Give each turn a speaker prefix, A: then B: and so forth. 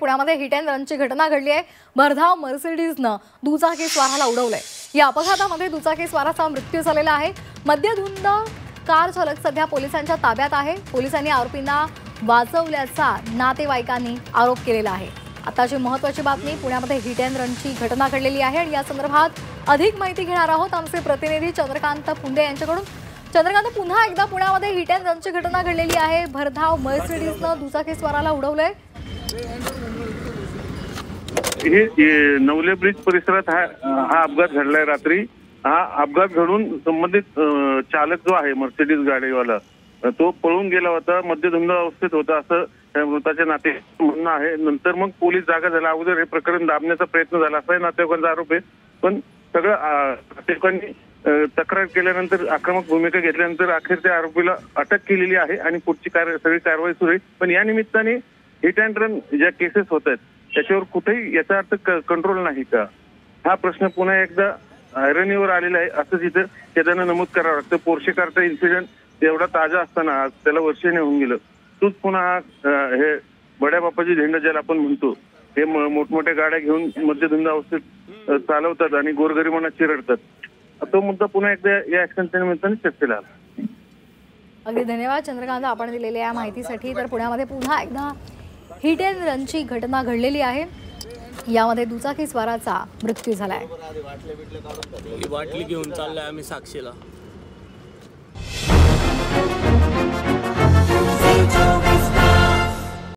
A: पुण्यामध्ये hit and रनची घटना घडली आहे। भरधाव मर्सिडीजनं दुचाकी स्वाराला उडवलंय। या अपघातामध्ये दुचाकी स्वाराचा मृत्यू झालेला आहे। मद्यधुंद कार चालक सध्या पोलिसांच्या ताब्यात आहे। पोलिसांनी आरोपींना वाचवल्याचा नातेवाईकांनी आरोप केलेला आहे। आताची महत्त्वाची बातमी, पुण्यामध्ये हिट अँड रनची घटना घडलेली आहे आणि या संदर्भात अधिक माहिती घेणार आहोत आमचे प्रतिनिधी चंद्रकांत पुंडे यांच्याकडून। चंद्रकांत, पुन्हा एकदा पुण्यामध्ये हिट अँड रनची घटना घडलेली आहे। भरधाव मर्सिडीजनं दुचाकी स्वाराला उडवलंय।
B: हे नवले ब्रिज परिसरात हा अपघात घडलाय रात्री। हा अपघात घडून संबंधित चालक जो आहे मर्सिडीज गाडीवाला तो पळून गेला होता, मद्यधुंद अवस्थेत होता असं मृताच्या नाते म्हणणं आहे। नंतर मग पोलीस जागा झाला। अगोदर हे प्रकरण दाबण्याचा प्रयत्न झाला असा नातेवाईकांचा आरोप आहे, पण सगळं नातेवाईकांनी तक्रार केल्यानंतर आक्रमक भूमिका घेतल्यानंतर अखेर त्या आरोपीला अटक केलेली आहे आणि पुढची सगळी कारवाई सुरू आहे। पण या निमित्ताने हिट अँड रन ज्या केसेस होत आहेत त्याच्यावर कुठेही याचा अर्थ कंट्रोल नाही का, हा प्रश्न पुन्हा एकदा ऐरणीवर आलेला आहे असं तिथं त्यानं नमूद करावं लागतं। पोर्शे कारचा इन्सिडेंट एवढा ताजा असताना त्याला वर्षाने होऊन गेलं, तूच पुन्हा हे बड्या बापाची झेंडा ज्याला आपण म्हणतो, हे मोठमोठ्या गाड्या घेऊन मद्यधुंद अवस्थेत चालवतात आणि गोरगरिबांना चिरडतात। तो मुद्दा पुन्हा एकदा या ऍक्शनच्या निमित्ताने चर्चेला आला।
A: अगदी धन्यवाद चंद्रकांत आपण दिलेल्या या माहितीसाठी। तर पुण्यामध्ये पुन्हा एकदा हिट अँड रनची घटना घडलेली आहे। यामध्ये दुचाकी स्वाराचा मृत्यू झालाय।
C: बाटली घेऊन चाललोय आम्ही साक्षीला।